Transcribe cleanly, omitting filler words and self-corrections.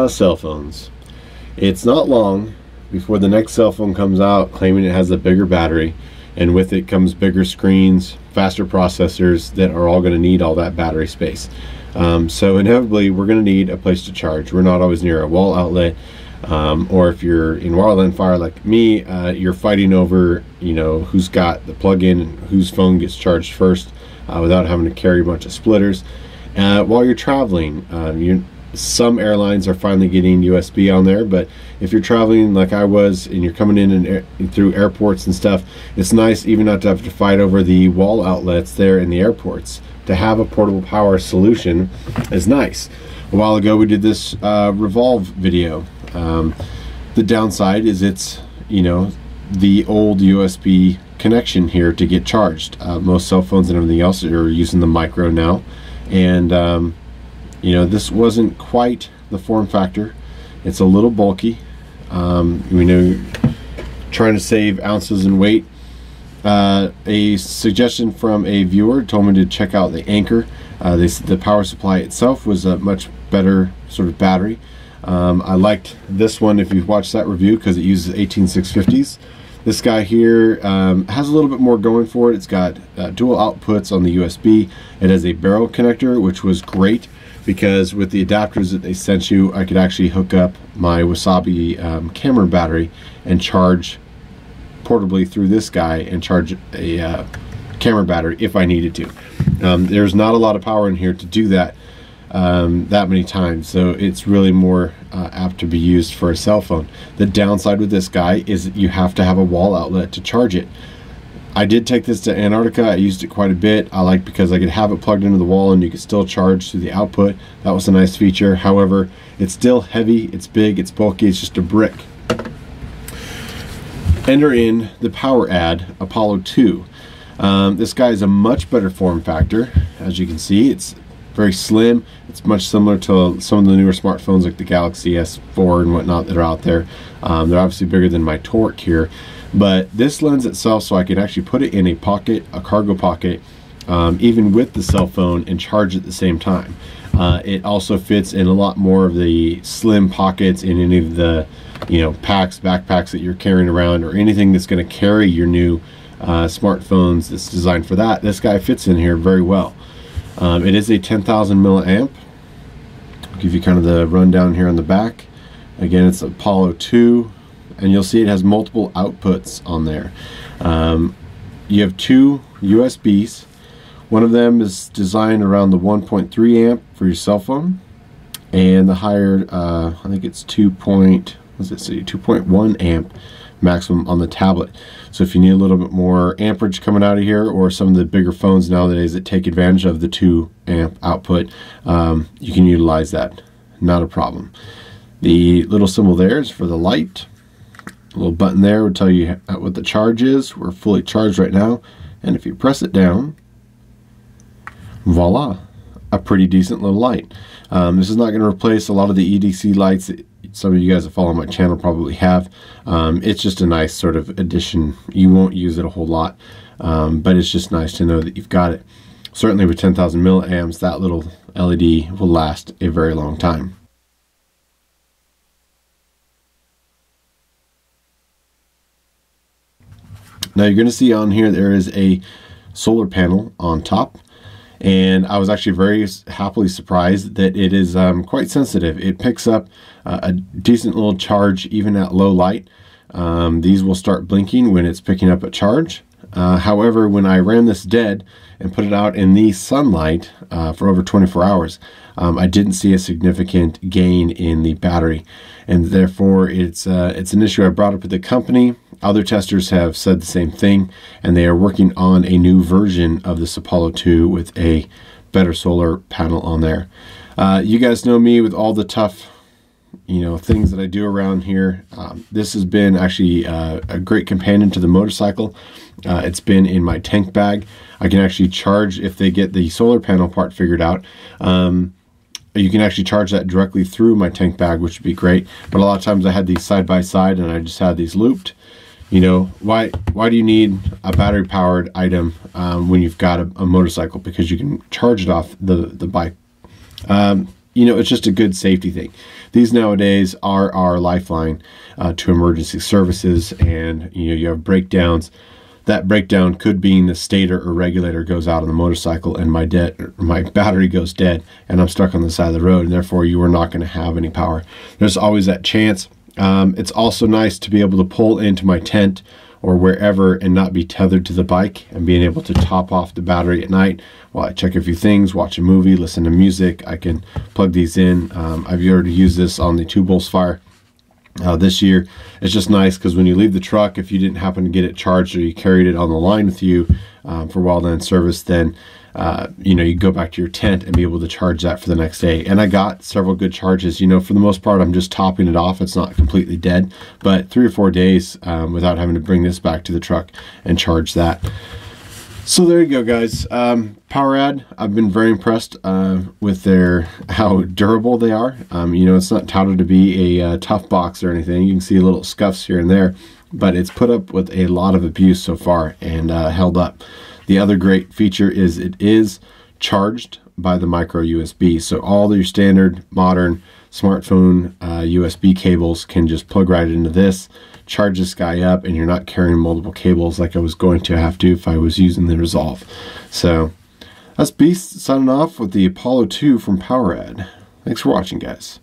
Cell phones. It's not long before the next cell phone comes out claiming it has a bigger battery, and with it comes bigger screens, faster processors that are all going to need all that battery space. So inevitably we're going to need a place to charge. We're not always near a wall outlet, or if you're in wildland fire like me, you're fighting over, you know, who's got the plug-in and whose phone gets charged first, without having to carry a bunch of splitters. While you're traveling, some airlines are finally getting USB on there, but if you're traveling like I was and you're coming in and through airports and stuff, it's nice even not to have to fight over the wall outlets there in the airports. To have a portable power solution is nice. A while ago we did this Revolve video. The downside is it's, you know, the old USB connection here to get charged. Most cell phones and everything else are using the micro now, and you know, this wasn't quite the form factor. It's a little bulky. We know, trying to save ounces in weight. A suggestion from a viewer told me to check out the Anchor. They said the power supply itself was a much better sort of battery. I liked this one if you've watched that review because it uses 18650s. This guy here has a little bit more going for it. It's got dual outputs on the USB. It has a barrel connector, which was great because with the adapters that they sent you, I could actually hook up my Wasabi camera battery and charge portably through this guy and charge a camera battery if I needed to. There's not a lot of power in here to do that that many times, so it's really more apt to be used for a cell phone. The downside with this guy is that you have to have a wall outlet to charge it. I did take this to Antarctica. I used it quite a bit. I liked because I could have it plugged into the wall and you could still charge through the output. That was a nice feature. However, it's still heavy, it's big, it's bulky, it's just a brick. Enter in the PowerADD Apollo2. This guy is a much better form factor. As you can see, it's very slim. It's much similar to some of the newer smartphones like the Galaxy S4 and whatnot that are out there. They're obviously bigger than my Torque here, but this lends itself so I can actually put it in a pocket, a cargo pocket, even with the cell phone, and charge at the same time. It also fits in a lot more of the slim pockets in any of the, you know, packs, backpacks that you're carrying around, or anything that's going to carry your new smartphones that's designed for that. This guy fits in here very well. It is a 10,000 milliamp. I'll give you kind of the rundown here on the back. Again, it's Apollo 2, and you'll see it has multiple outputs on there. You have two USBs. One of them is designed around the 1.3 amp for your cell phone, and the higher, I think it's 2.1 amp maximum on the tablet. So if you need a little bit more amperage coming out of here, or some of the bigger phones nowadays that take advantage of the 2 amp output, you can utilize that, not a problem. The little symbol there is for the light. A little button there will tell you what the charge is. We're fully charged right now, and if you press it down, voila, a pretty decent little light. This is not going to replace a lot of the EDC lights that some of you guys that follow my channel probably have. It's just a nice sort of addition. You won't use it a whole lot, but it's just nice to know that you've got it. Certainly with 10,000 milliamps, that little LED will last a very long time. Now you're going to see on here there is a solar panel on top, and I was actually very happily surprised that it is quite sensitive. It picks up a decent little charge even at low light. These will start blinking when it's picking up a charge. However, when I ran this dead and put it out in the sunlight for over 24 hours, I didn't see a significant gain in the battery, and therefore it's an issue I brought up with the company. Other testers have said the same thing, and they are working on a new version of this Apollo 2 with a better solar panel on there. You guys know me with all the tough, you know, things that I do around here. This has been actually a great companion to the motorcycle. It's been in my tank bag. I can actually charge, if they get the solar panel part figured out, you can actually charge that directly through my tank bag, which would be great. But a lot of times I had these side by side and I just had these looped. You know, why do you need a battery powered item when you've got a motorcycle? Because you can charge it off the bike. you know, it's just a good safety thing. These nowadays are our lifeline to emergency services, and you know, you have breakdowns. That breakdown could be the stator or regulator goes out on the motorcycle, and my battery goes dead, and I'm stuck on the side of the road, and therefore you are not going to have any power. There's always that chance. It's also nice to be able to pull into my tent or wherever and not be tethered to the bike, and being able to top off the battery at night while I check a few things, watch a movie, listen to music. I can plug these in. I've already used this on the 2 Bulls Fire this year. It's just nice because when you leave the truck, if you didn't happen to get it charged or you carried it on the line with you for wildland service, then you know, you go back to your tent and be able to charge that for the next day. And I got several good charges. You know, for the most part, I'm just topping it off. It's not completely dead, but 3 or 4 days without having to bring this back to the truck and charge that. So there you go, guys. PowerADD, I've been very impressed with how durable they are. You know, it's not touted to be a tough box or anything. You can see little scuffs here and there, but it's put up with a lot of abuse so far and held up. The other great feature is it is charged by the micro USB. So all your standard modern smartphone USB cables can just plug right into this, charge this guy up, and you're not carrying multiple cables like I was going to have to if I was using the Resolve. So that's Beast signing off with the Apollo 2 from PowerADD. Thanks for watching, guys.